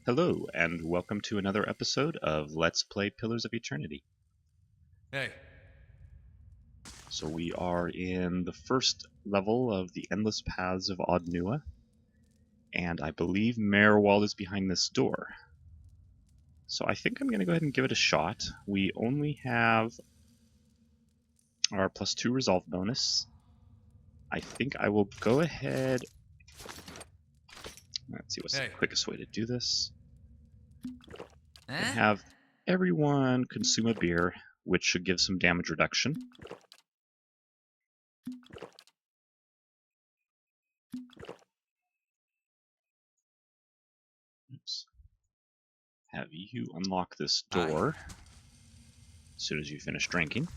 Hello, and welcome to another episode of Let's Play Pillars of Eternity. Hey, So we are in the first level of the Endless Paths of Audnua, and I believe Maerwald is behind this door. So I think I'm going to go ahead and give it a shot. We only have our +2 resolve bonus. I think I will go ahead. Let's see what's the hey. quickest way to do this. And Huh? have everyone consume a beer, which should give some damage reduction. Oops. Have you unlock this Aye. door as soon as you finish drinking.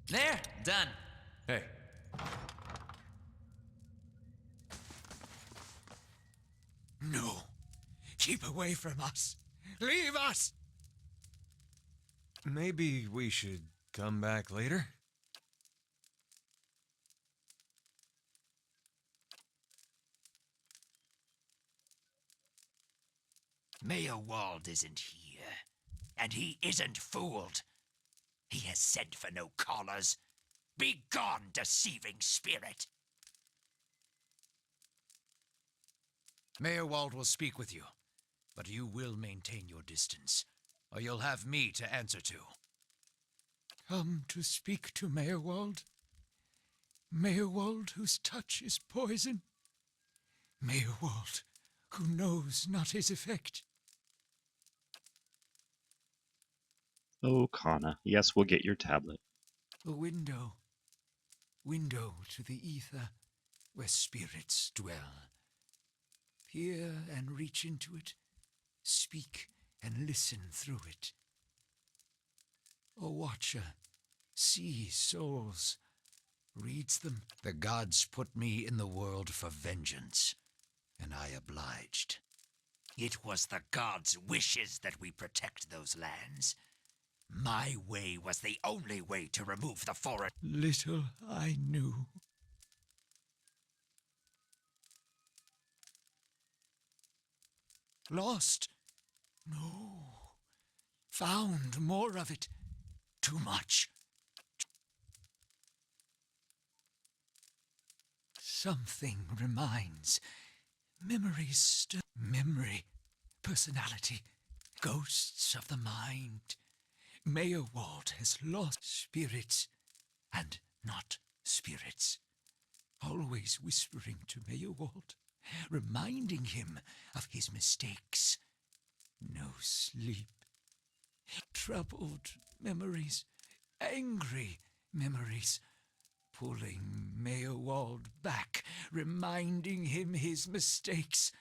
There, done. Hey. No. Keep away from us. Leave us! Maybe we should come back later? Maerwald isn't here, and he isn't fooled. He has sent for no callers. Be gone, deceiving spirit! Maerwald will speak with you, but you will maintain your distance, or you'll have me to answer to. Come to speak to Maerwald? Maerwald whose touch is poison? Maerwald who knows not his effect? Oh, Kana. Yes, we'll get your tablet. A window. Window to the ether where spirits dwell. Peer and reach into it. Speak and listen through it. A watcher sees souls, reads them. The gods put me in the world for vengeance, and I obliged. It was the gods' wishes that we protect those lands. My way was the only way to remove the forest. Little I knew. Lost? No. Found more of it. Too much. Something reminds. Memories still. Memory. Personality. Ghosts of the mind. Maerwald has lost spirits, and not spirits. Always whispering to Maerwald, reminding him of his mistakes. No sleep. Troubled memories, angry memories, pulling Maerwald back, reminding him his mistakes.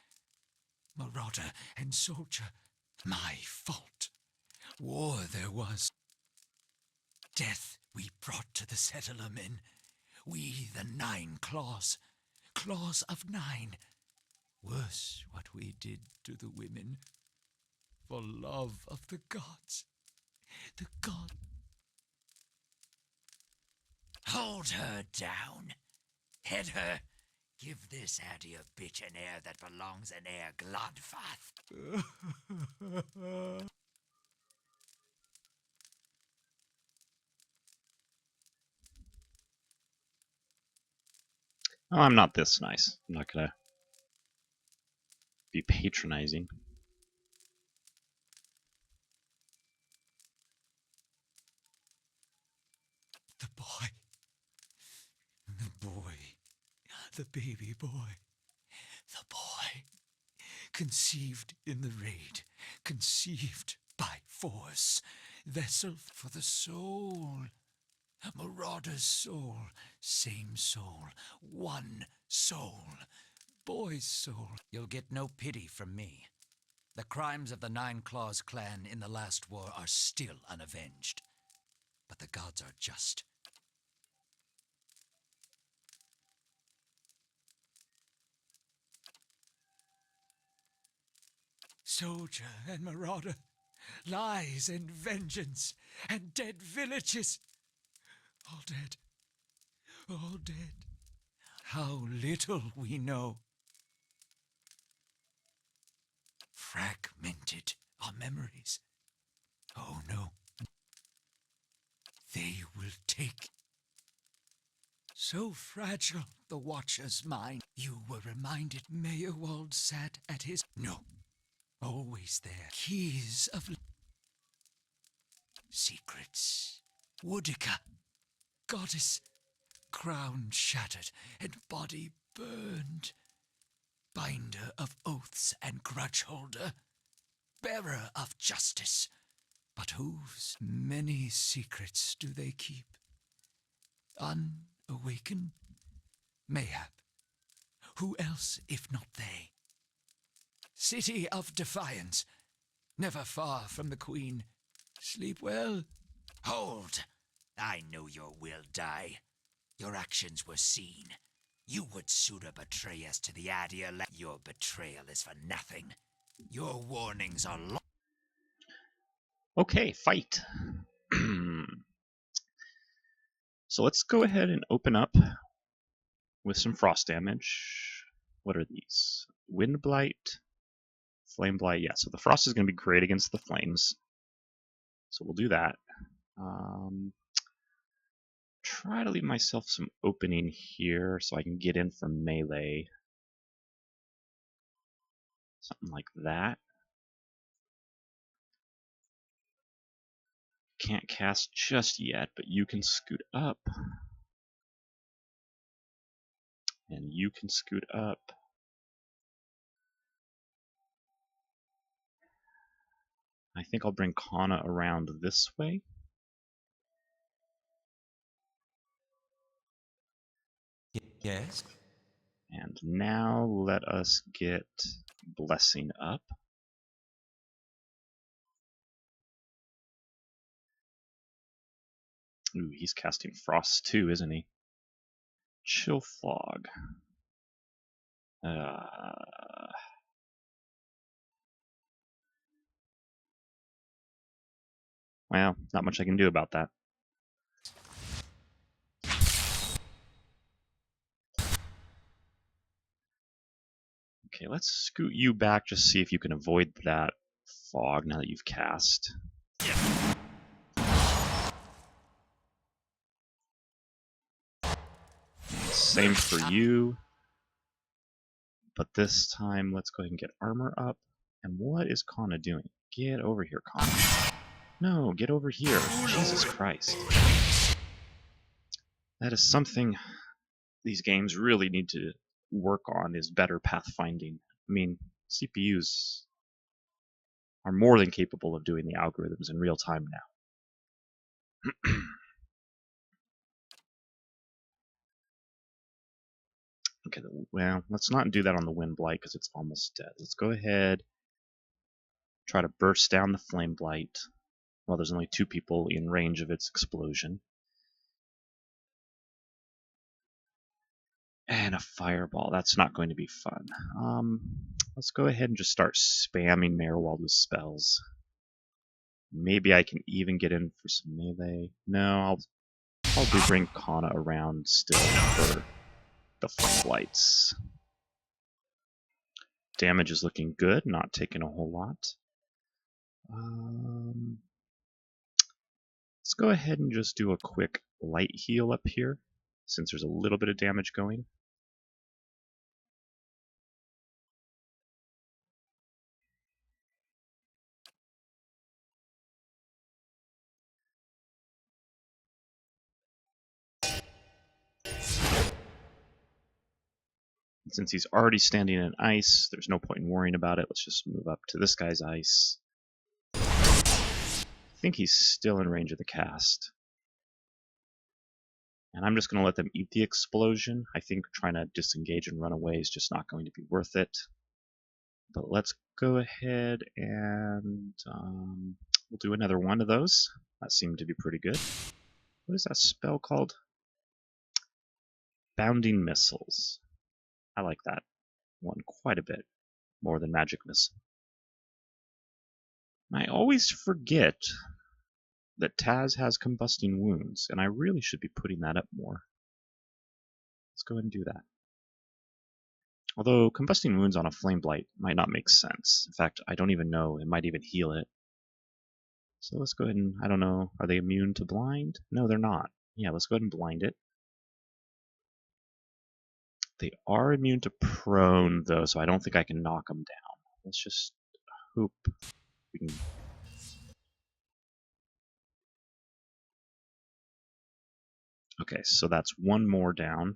Marauder and soldier, my fault. War there was. Death we brought to the settler men. We, the 9 claws. Claws of 9. Worse what we did to the women. For love of the gods. The god. Hold her down. Head her. Give this addy a bitch an air that belongs in air Glodfath. Oh, I'm not this nice. I'm not gonna be patronizing. The boy. The boy. The baby boy. The boy. Conceived in the raid. Conceived by force. Vessel for the soul. Marauder's soul. Same soul. One soul. Boy's soul. You'll get no pity from me. The crimes of the 9 Claws clan in the last war are still unavenged. But the gods are just. Soldier and marauder, lies and vengeance, and dead villages. All dead. All dead. How little we know. fragmented our memories. Oh no. They will take. So fragile, the Watcher's mind. You were reminded Maerwald sat at his... No. Always there. Keys of... Secrets. Woodica. Goddess. Crown shattered and body burned. Binder of oaths and grudge holder. Bearer of justice. But whose many secrets do they keep? Unawakened? Mayhap. Who else if not they? City of Defiance, never far from the Queen. Sleep well. Hold! I know your will die. Your actions were seen. You would sooner betray us to the Adir. Your betrayal is for nothing. Your warnings are long. Okay, fight. So let's go ahead and open up with some frost damage. What are these? Wind Blight, Flame Blight. Yeah, so the frost is going to be great against the flames. So we'll do that. Try to leave myself some opening here so I can get in from melee. Something like that. Can't cast just yet, but you can scoot up. And you can scoot up. I think I'll bring Kana around this way. Yes? And now let us get Blessing up. Ooh, he's casting Frost too, isn't he? Chill Fog. Well, not much I can do about that. Okay, let's scoot you back, just see if you can avoid that fog now that you've cast. Same for you. But this time, let's go ahead and get armor up. And what is Kana doing? Get over here, Kana. No, get over here. Jesus Christ. That is something these games really need to work on, is better pathfinding. I mean, CPUs are more than capable of doing the algorithms in real time now. Okay, well, let's not do that on the Wind Blight because it's almost dead. Let's go ahead, try to burst down the Flame Blight. Well, there's only 2 people in range of its explosion. And a Fireball. That's not going to be fun. Let's go ahead and just start spamming Maerwald with spells. Maybe I can even get in for some melee. No, I'll probably bring Kana around still for the Flame Blights. Damage is looking good, not taking a whole lot. Let's go ahead and just do a quick light heal up here, since there's a little bit of damage going. Since he's already standing in ice, there's no point in worrying about it. Let's just move up to this guy's ice. I think he's still in range of the cast. And I'm just going to let them eat the explosion. I think trying to disengage and run away is just not going to be worth it. But let's go ahead and we'll do another one of those. That seemed to be pretty good. What is that spell called? Bounding Missiles. I like that one quite a bit, more than Magic Missile. I always forget that Taz has Combusting Wounds, and I really should be putting that up more. Let's go ahead and do that. Although combusting wounds on a flame blight might not make sense. In fact, I don't even know. It might even heal it. So let's go ahead and, I don't know, are they immune to blind? No, they're not. Yeah, let's go ahead and blind it. They are immune to prone, though, so I don't think I can knock them down. Let's just hope we can. Okay, so that's one more down.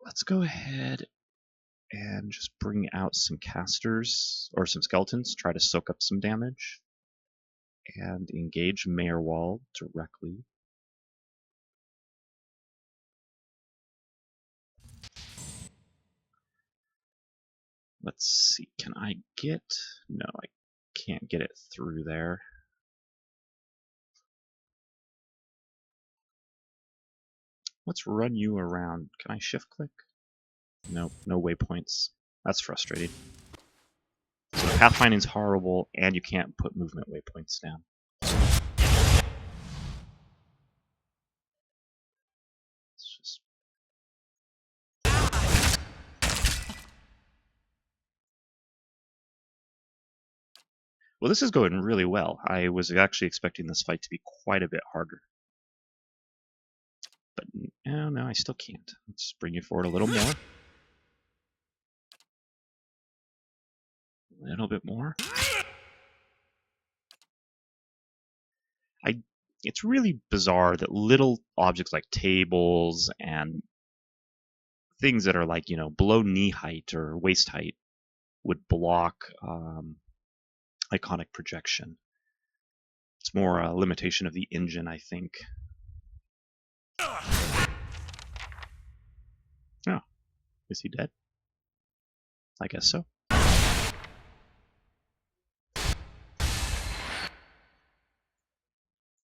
Let's go ahead and just bring out some casters, or some skeletons, try to soak up some damage, and engage Maerwald directly. Let's see, can I get... No, I can't get it through there. Let's run you around. Can I shift click? Nope, no waypoints. That's frustrating. So pathfinding's horrible, and you can't put movement waypoints down. It's just... Well, this is going really well. I was actually expecting this fight to be quite a bit harder. But no, I still can't. Let's bring you forward a little more. A little bit more. It's really bizarre that little objects like tables and things that are like, below knee height or waist height would block iconic projection. It's more a limitation of the engine, I think. Oh, is he dead? I guess so.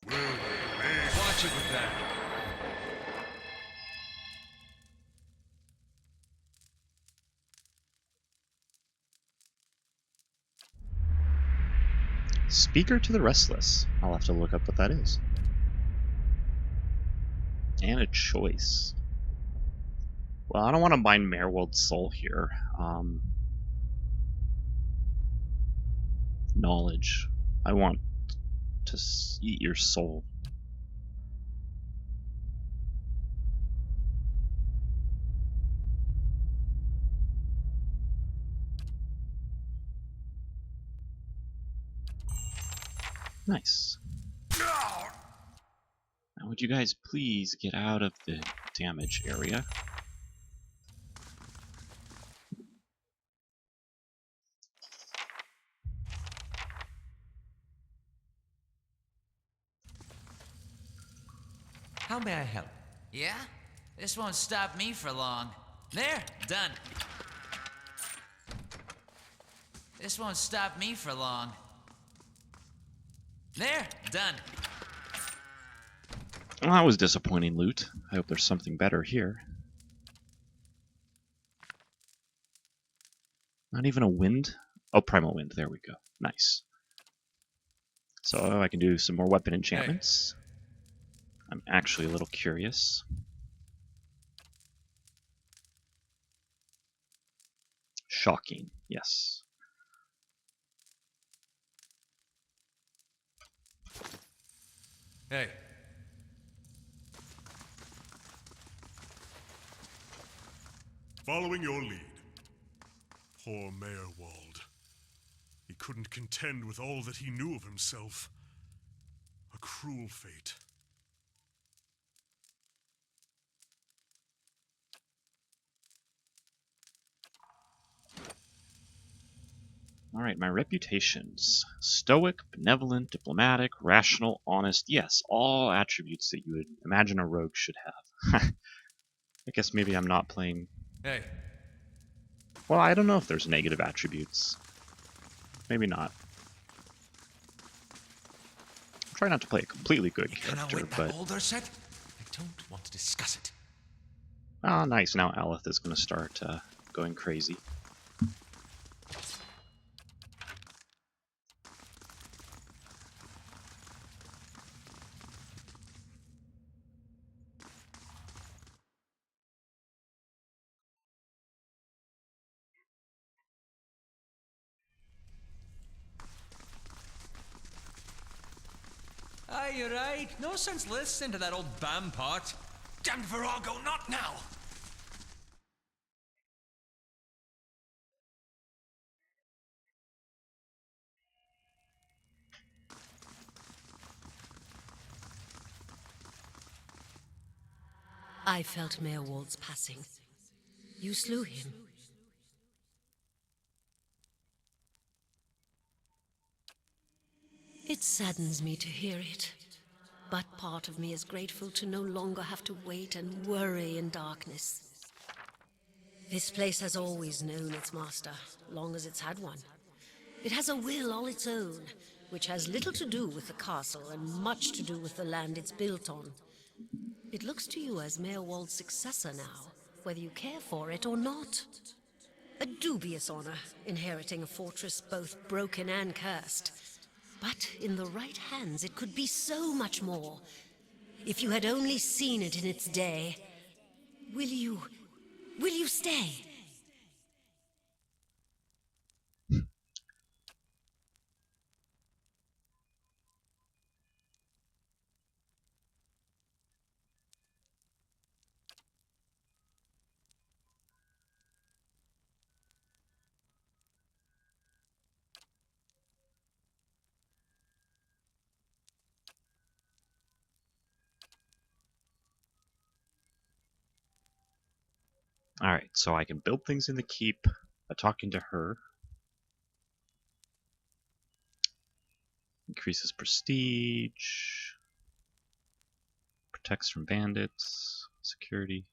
Watch it with that. Speaker to the Restless. I'll have to look up what that is. And a choice. Well, I don't want to mine Maerwald's soul here. Knowledge. I want to eat your soul. Nice. Now, would you guys please get out of the damage area? How may I help? Yeah? This won't stop me for long. There, done. This won't stop me for long. There, done. Well, that was disappointing loot. I hope there's something better here. Not even a wind? Oh, primal wind. There we go. Nice. So I can do some more weapon enchantments. I'm actually a little curious. Shocking. Yes. Hey. Following your lead. Poor Maerwald. He couldn't contend with all that he knew of himself. A cruel fate. Alright, my reputations. Stoic, benevolent, diplomatic, rational, honest. Yes, all attributes that you would imagine a rogue should have. I guess maybe I'm not playing... Hey. Well, I don't know if there's negative attributes. Maybe not. Try not to play a completely good character, but... Older set? I don't want to discuss it. Ah, nice. Now Aleph is going to start going crazy. you're right. No sense listening to that old bam pot. Damned Virago, not now! I felt Maerwald's passing. You slew him. It saddens me to hear it, but part of me is grateful to no longer have to wait and worry in darkness. This place has always known its master, long as it's had one. It has a will all its own, which has little to do with the castle and much to do with the land it's built on. It looks to you as Maerwald's successor now, whether you care for it or not. A dubious honor, inheriting a fortress both broken and cursed. But in the right hands, it could be so much more. If you had only seen it in its day. Will you stay? Alright, so I can build things in the keep by talking to her. Increases prestige. Protects from bandits. Security.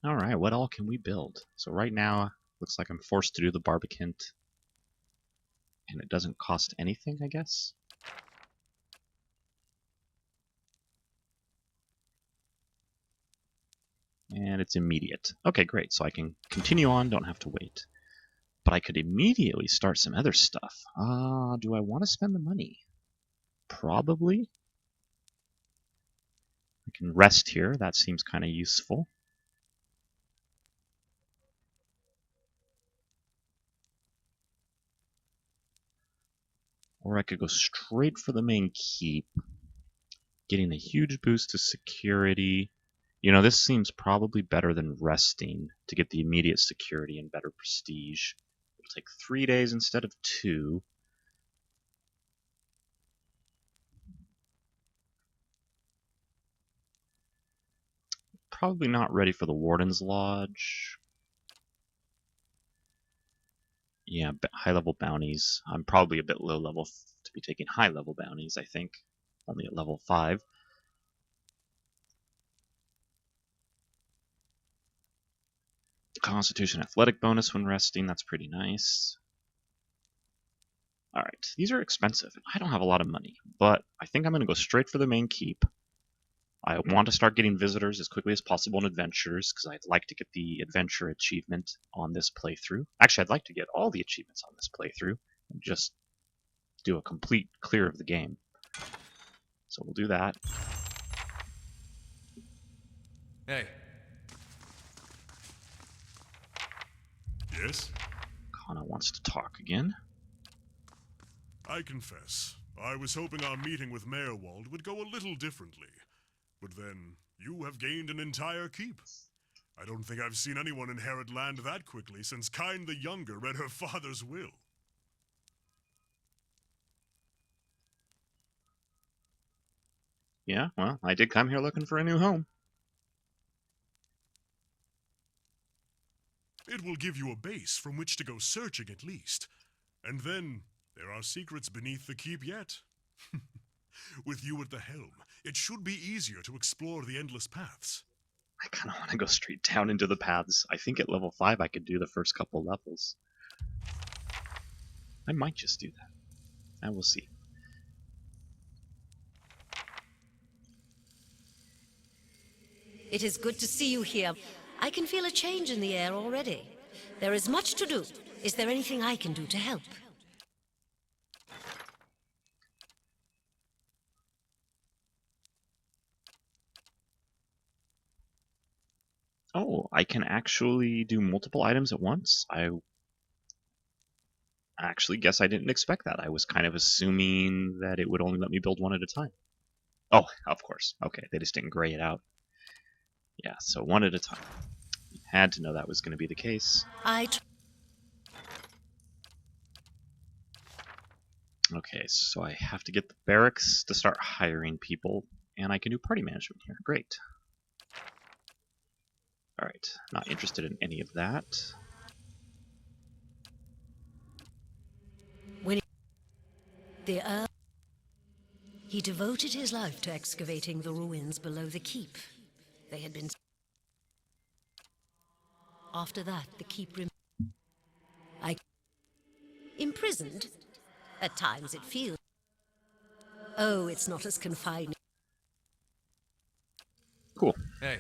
Alright, what all can we build? So right now, looks like I'm forced to do the Barbicant. And it doesn't cost anything, I guess? And it's immediate. Okay, great, so I can continue on, don't have to wait. But I could immediately start some other stuff. Do I want to spend the money? Probably. I can rest here, that seems kind of useful. Or I could go straight for the main keep, getting a huge boost to security. You know, this seems probably better than resting to get the immediate security and better prestige. It'll take 3 days instead of 2. Probably not ready for the Warden's Lodge. Yeah, high-level bounties. I'm probably a bit low-level to be taking high-level bounties, I think. Only at level 5. Constitution athletic bonus when resting, that's pretty nice. Alright, these are expensive. I don't have a lot of money, but I think I'm going to go straight for the main keep. I want to start getting visitors as quickly as possible in adventures, because I'd like to get the adventure achievement on this playthrough. Actually, I'd like to get all the achievements on this playthrough, and just do a complete clear of the game. So we'll do that. Hey, Yes? Kana wants to talk again. I confess, I was hoping our meeting with Maerwald would go a little differently. But then, you have gained an entire keep. I don't think I've seen anyone inherit land that quickly since Kine the Younger read her father's will. Yeah, well, I did come here looking for a new home. It will give you a base from which to go searching at least. And then, there are secrets beneath the keep yet. With you at the helm, it should be easier to explore the endless paths. I kind of want to go straight down into the paths. I think at level 5 I could do the first couple levels. I might just do that. I will see. It is good to see you here. I can feel a change in the air already. There is much to do. Is there anything I can do to help? Oh, I can actually do multiple items at once? I actually guess I didn't expect that. I was kind of assuming that it would only let me build one at a time. Oh, of course. Okay, they just didn't gray it out. Yeah, so one at a time. Had to know that was going to be the case. Okay, so I have to get the barracks to start hiring people, and I can do party management here. Great. Alright, not interested in any of that. He devoted his life to excavating the ruins below the keep. They had been... After that, the keep imprisoned? At times it feels... Oh, it's not as confining. Cool. Hey.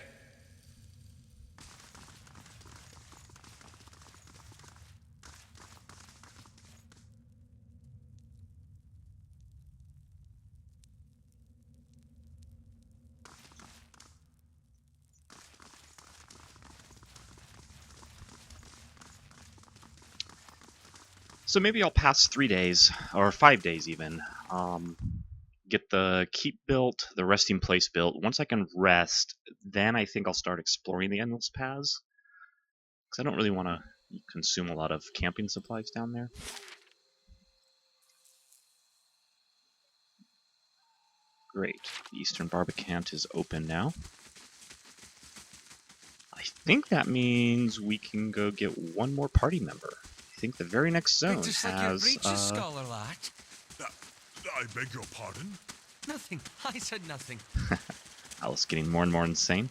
So maybe I'll pass 3 days, or 5 days even. Get the keep built, the resting place built. Once I can rest, then I think I'll start exploring the endless paths. Because I don't really want to consume a lot of camping supplies down there. Great. The Eastern Barbicant is open now. I think that means we can go get one more party member. I think the very next zone Just has... like your breeches, scholar lad. I beg your pardon? Nothing. I said nothing. Alice getting more and more insane.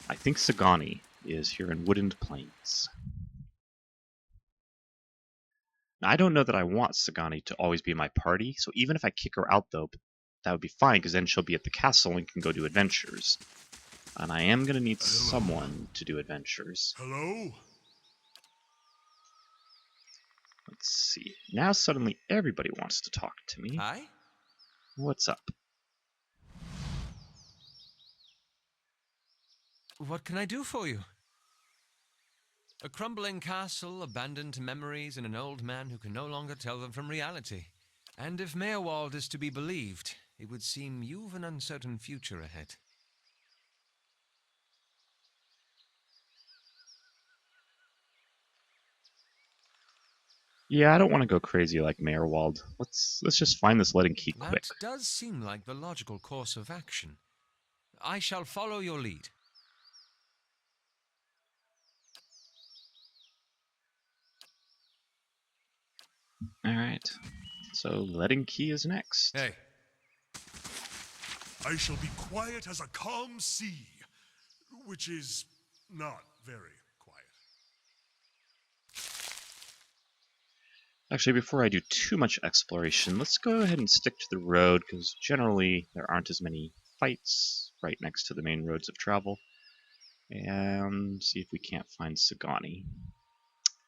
I think Sagani is here in Woodland Plains. Now, I don't know that I want Sagani to always be my party, so even if I kick her out, though, that would be fine, because then she'll be at the castle and can go do adventures. And I am going to need someone to do adventures. Hello? Let's see. Now suddenly everybody wants to talk to me. Aye? What's up? What can I do for you? A crumbling castle, abandoned to memories, and an old man who can no longer tell them from reality. And if Maerwald is to be believed, it would seem you've an uncertain future ahead. Yeah, I don't want to go crazy like Maerwald. Let's just find this leaden key quick. That does seem like the logical course of action. I shall follow your lead. Alright. So leaden key is next. Hey. I shall be quiet as a calm sea, which is not very quiet. Actually, before I do too much exploration, let's go ahead and stick to the road, because generally there aren't as many fights right next to the main roads of travel. And see if we can't find Sagani.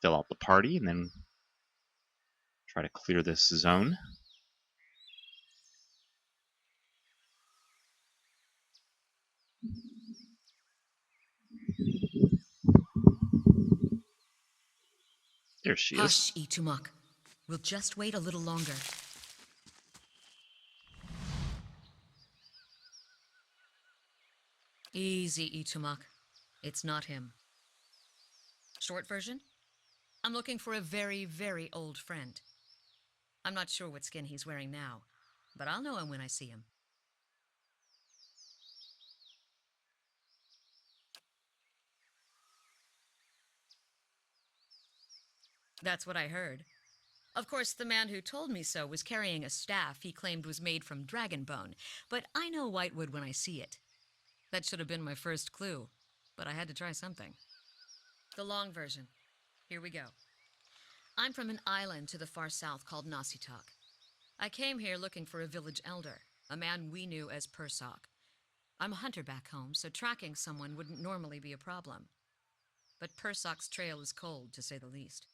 Fill out the party, and then try to clear this zone. There she is. Hush, Itumak. We'll just wait a little longer. Easy, Itumak. It's not him. Short version? I'm looking for a very, very old friend. I'm not sure what skin he's wearing now, but I'll know him when I see him. That's what I heard. Of course, the man who told me so was carrying a staff he claimed was made from dragon bone, but I know whitewood when I see it. That should have been my first clue, but I had to try something. The long version. Here we go. I'm from an island to the far south called Nasitak. I came here looking for a village elder, a man we knew as Persok. I'm a hunter back home, so tracking someone wouldn't normally be a problem. But Persok's trail is cold, to say the least.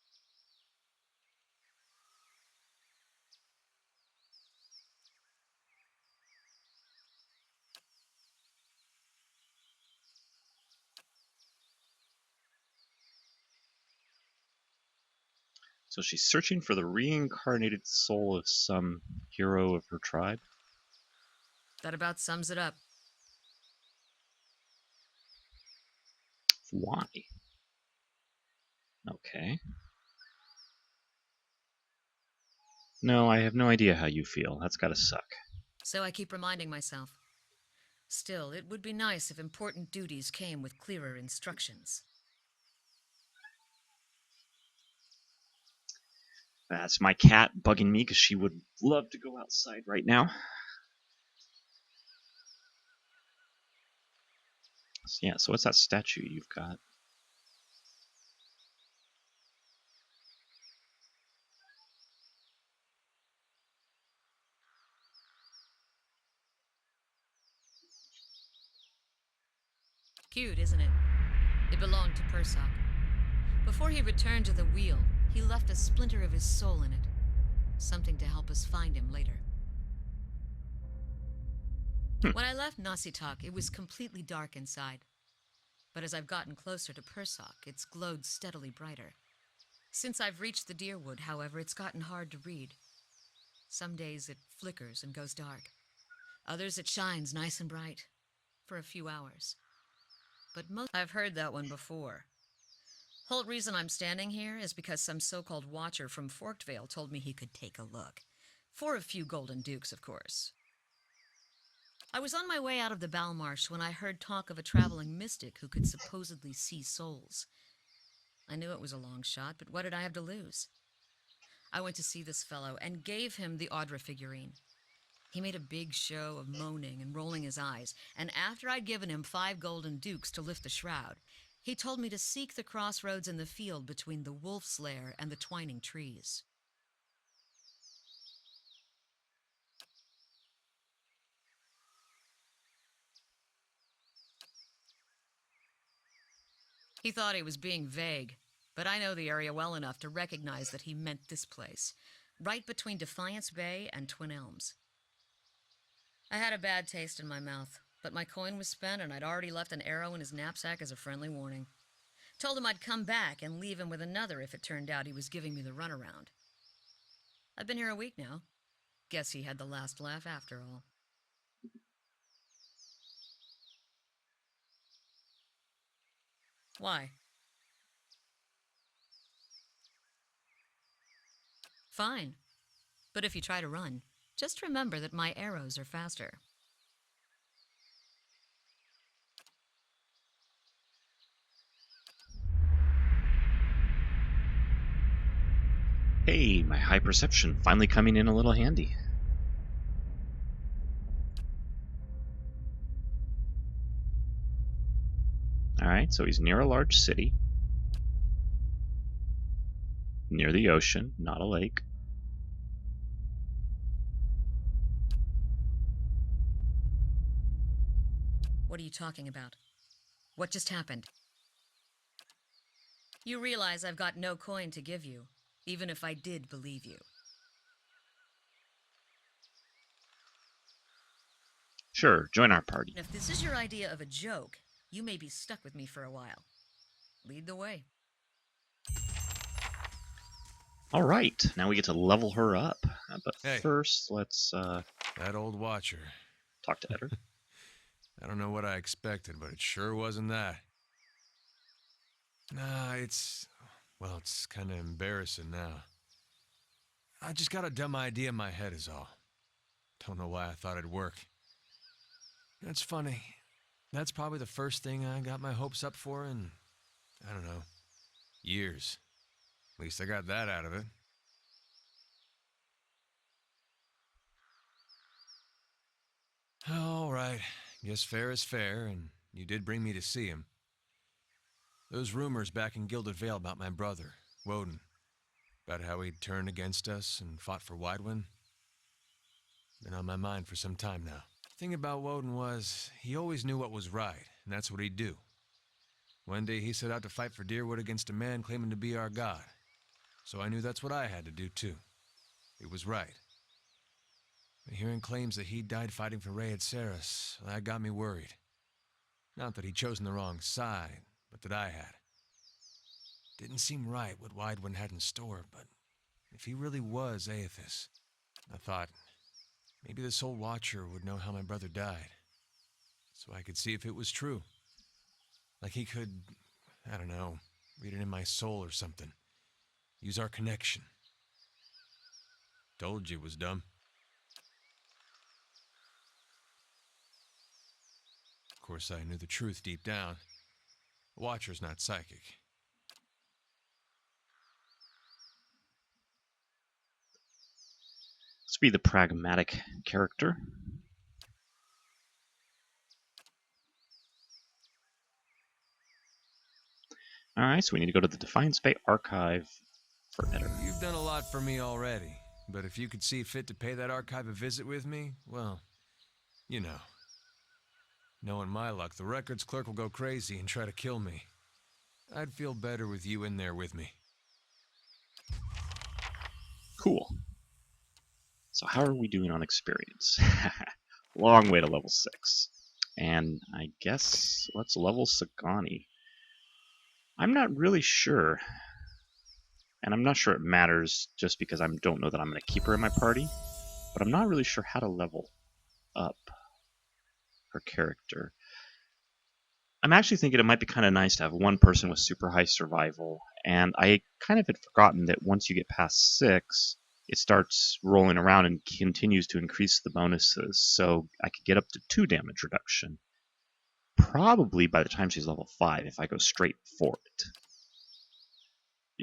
So she's searching for the reincarnated soul of some hero of her tribe. That about sums it up. Why? Okay. No, I have no idea how you feel. That's gotta suck. So I keep reminding myself. Still, it would be nice if important duties came with clearer instructions. That's my cat bugging me because she would love to go outside right now. So, yeah, so what's that statue you've got? Cute, isn't it? It belonged to Persok. Before he returned to the wheel, he left a splinter of his soul in it. Something to help us find him later. When I left Nasitak, it was completely dark inside. But as I've gotten closer to Persok, it's glowed steadily brighter. Since I've reached the Deerwood, however, it's gotten hard to read. Some days it flickers and goes dark. Others it shines nice and bright. For a few hours. But I've heard that one before. Whole reason I'm standing here is because some so-called watcher from Forkvale told me he could take a look. For a few golden dukes, of course. I was on my way out of the Balmarsh when I heard talk of a traveling mystic who could supposedly see souls. I knew it was a long shot, but what did I have to lose? I went to see this fellow and gave him the Audra figurine. He made a big show of moaning and rolling his eyes, and after I'd given him 5 golden dukes to lift the shroud, he told me to seek the crossroads in the field between the wolf's lair and the twining trees. He thought he was being vague, but I know the area well enough to recognize that he meant this place, right between Defiance Bay and Twin Elms. I had a bad taste in my mouth, but my coin was spent and I'd already left an arrow in his knapsack as a friendly warning. Told him I'd come back and leave him with another if it turned out he was giving me the runaround. I've been here a week now. Guess he had the last laugh after all. Why? Fine. But if you try to run, just remember that my arrows are faster. Hey, my high perception finally coming in a little handy. Alright, so he's near a large city. Near the ocean, not a lake. What are you talking about? What just happened? You realize I've got no coin to give you, even if I did believe you. Sure, join our party. And if this is your idea of a joke, you may be stuck with me for a while. Lead the way. Alright, now we get to level her up. But Hey. first, let's That old watcher. talk to Eder. I don't know what I expected, but it sure wasn't that. Nah, well, it's kind of embarrassing now. I just got a dumb idea in my head is all. Don't know why I thought it'd work. That's funny. That's probably the first thing I got my hopes up for in, I don't know, years. At least I got that out of it. All right. Guess fair is fair, and you did bring me to see him. Those rumors back in Gilded Vale about my brother, Woden, about how he'd turned against us and fought for Widewind, been on my mind for some time now. The thing about Woden was, he always knew what was right, and that's what he'd do. One day he set out to fight for Deerwood against a man claiming to be our god. So I knew that's what I had to do too. It was right. But hearing claims that he died fighting for Rhea Saris, that got me worried. Not that he'd chosen the wrong side, but that I had. Didn't seem right what Widewind had in store, but if he really was Aethys, I thought maybe this old Watcher would know how my brother died, so I could see if it was true. Like he could, I don't know, read it in my soul or something. Use our connection. Told you it was dumb. Of course, I knew the truth deep down. The Watcher's not psychic. Let's be the pragmatic character. Alright, so we need to go to the Defiance Bay archive for editor. You've done a lot for me already, but if you could see fit to pay that archive a visit with me, well, you know. Knowing my luck, the records clerk will go crazy and try to kill me. I'd feel better with you in there with me. Cool. So how are we doing on experience? Long way to level 6. And I guess let's level Sagani. I'm not really sure. And I'm not sure it matters just because I don't know that I'm going to keep her in my party. But I'm not really sure how to level up her character. I'm actually thinking it might be kind of nice to have one person with super high survival. And I kind of had forgotten that once you get past 6, it starts rolling around and continues to increase the bonuses. So I could get up to 2 damage reduction. Probably by the time she's level 5 if I go straight for it.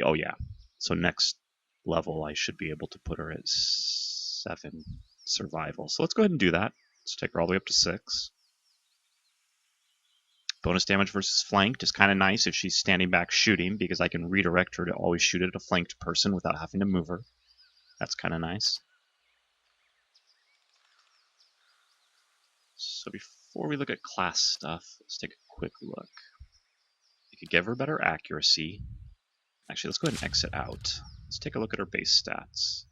Oh yeah. So next level I should be able to put her at 7 survival. So let's go ahead and do that. Let's take her all the way up to 6. Bonus damage versus flanked is kind of nice if she's standing back shooting, because I can redirect her to always shoot at a flanked person without having to move her. That's kind of nice. So before we look at class stuff, let's take a quick look. We could give her better accuracy. Actually, let's go ahead and exit out. Let's take a look at her base stats.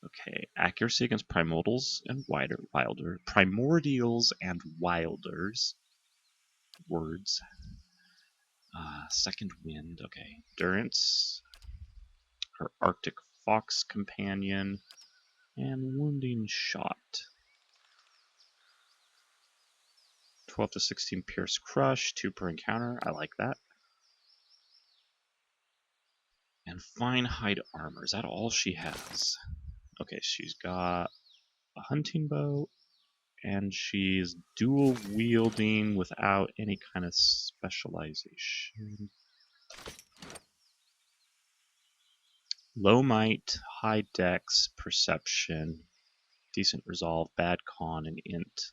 Okay, accuracy against primordials and primordials and wilders. Words. Second wind. Okay, endurance. Her Arctic fox companion, and wounding shot. 12 to 16 pierce crush, 2 per encounter. I like that. And fine hide armor. Is that all she has? Okay, she's got a hunting bow, and she's dual wielding without any kind of specialization. Low might, high dex, perception, decent resolve, bad con, and int.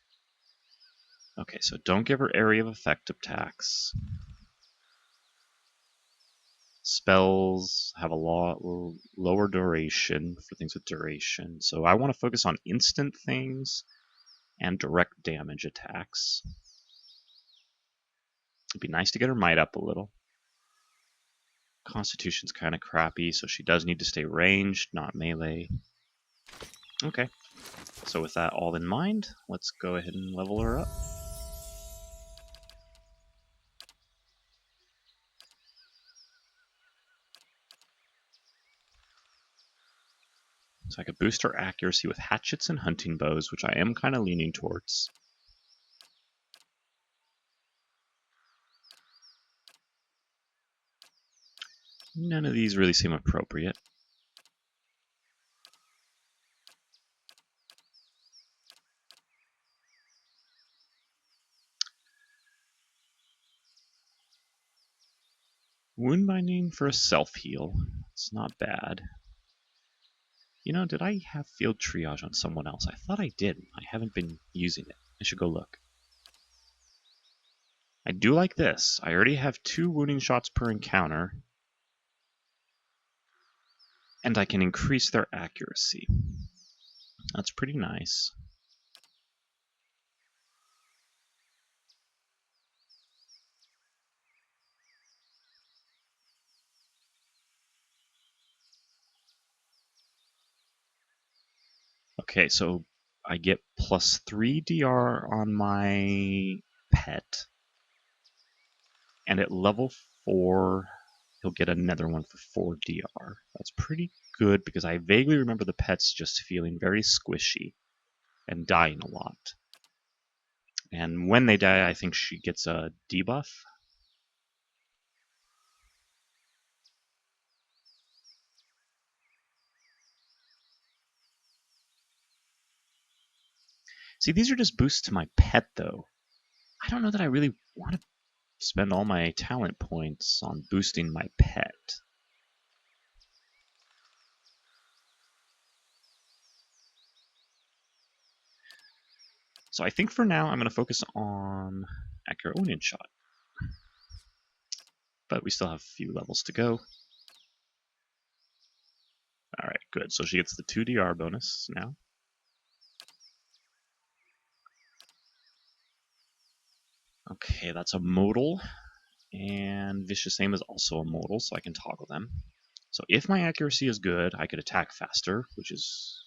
Okay, so don't give her area of effect attacks. Spells have a lower duration for things with duration. So I want to focus on instant things and direct damage attacks. It'd be nice to get her might up a little. Constitution's kind of crappy, so she does need to stay ranged, not melee. Okay, so with that all in mind, let's go ahead and level her up. So I could boost her accuracy with hatchets and hunting bows, which I am kind of leaning towards. None of these really seem appropriate. Wound binding for a self-heal. It's not bad. You know, did I have field triage on someone else? I thought I did. I haven't been using it. I should go look. I do like this. I already have 2 wounding shots per encounter. And I can increase their accuracy. That's pretty nice. Okay, so I get plus 3 DR on my pet. And at level 4, he'll get another one for 4 DR. That's pretty good because I vaguely remember the pets just feeling very squishy and dying a lot. And when they die, I think she gets a debuff. See, these are just boosts to my pet, though. I don't know that I really want to spend all my talent points on boosting my pet. So I think for now I'm going to focus on Acronian Shot. But we still have a few levels to go. Alright, good. So she gets the 2 DR bonus now. Okay, that's a modal. And Vicious Aim is also a modal, so I can toggle them. So if my accuracy is good, I could attack faster, which is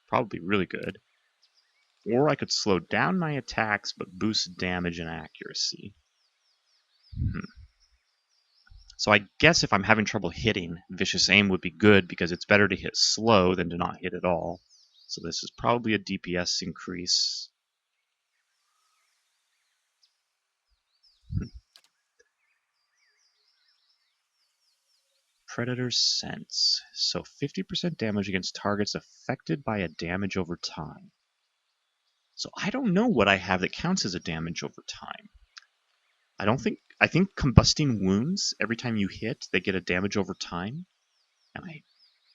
probably really good. Or I could slow down my attacks, but boost damage and accuracy. So I guess if I'm having trouble hitting, Vicious Aim would be good because it's better to hit slow than to not hit at all. So this is probably a DPS increase. Predator's Sense. So 50% damage against targets affected by a damage over time. So I don't know what I have that counts as a damage over time. I think combusting wounds, every time you hit, they get a damage over time. And I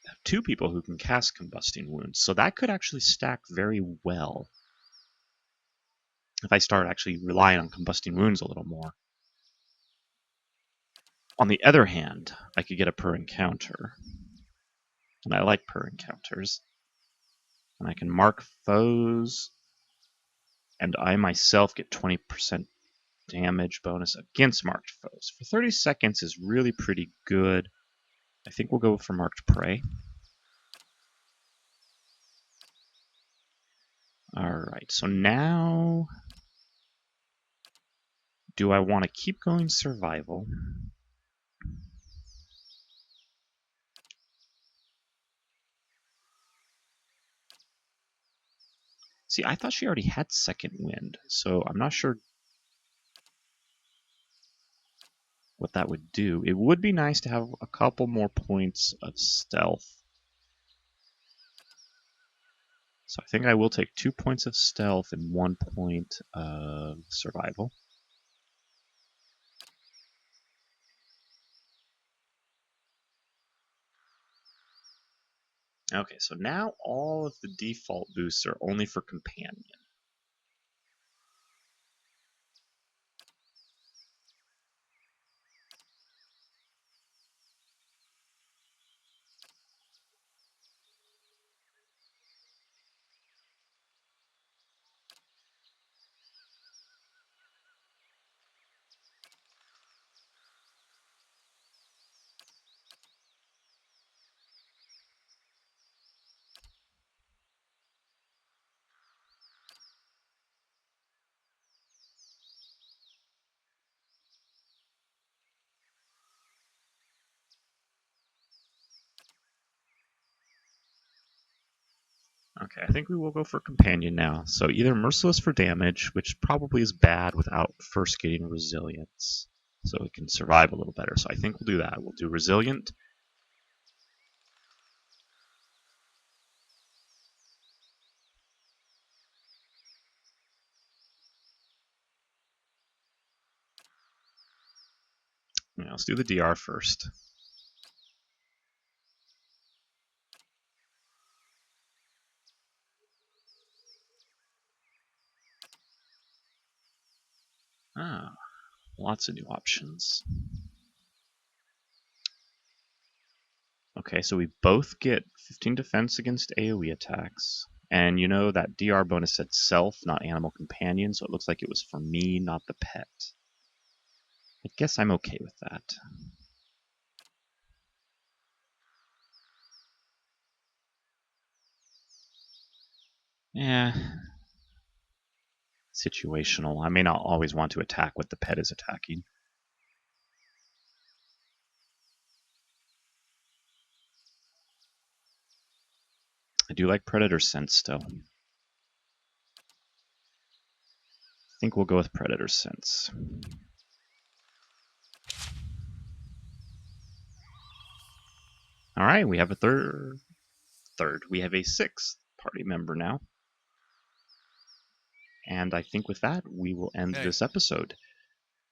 have 2 people who can cast combusting wounds. So that could actually stack very well if I start actually relying on combusting wounds a little more. On the other hand, I could get a per encounter. And I like per encounters. And I can mark foes. And I myself get 20% damage bonus against marked foes. For 30 seconds is really pretty good. I think we'll go for marked prey. Alright, so now do I want to keep going survival? See, I thought she already had second wind, so I'm not sure what that would do. It would be nice to have a couple more points of stealth. So I think I will take 2 points of stealth and 1 point of survival. Okay, so now all of the default boosts are only for companion. Okay, I think we will go for companion now. So either merciless for damage, which probably is bad without first getting resilience. so it can survive a little better. So I think we'll do that. We'll do resilient. Yeah, let's do the DR first. Ah, lots of new options. Okay, so we both get 15 defense against AoE attacks. And you know that DR bonus said self, not animal companion, so it looks like it was for me, not the pet. I guess I'm okay with that. Yeah. Situational. I may not always want to attack what the pet is attacking. I do like Predator Sense, though. I think we'll go with Predator Sense. All right, we have a third. We have a sixth party member now. And I think with that, we will end this episode.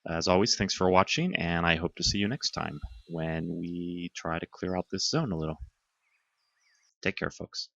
As always, thanks for watching, and I hope to see you next time when we try to clear out this zone a little. Take care, folks.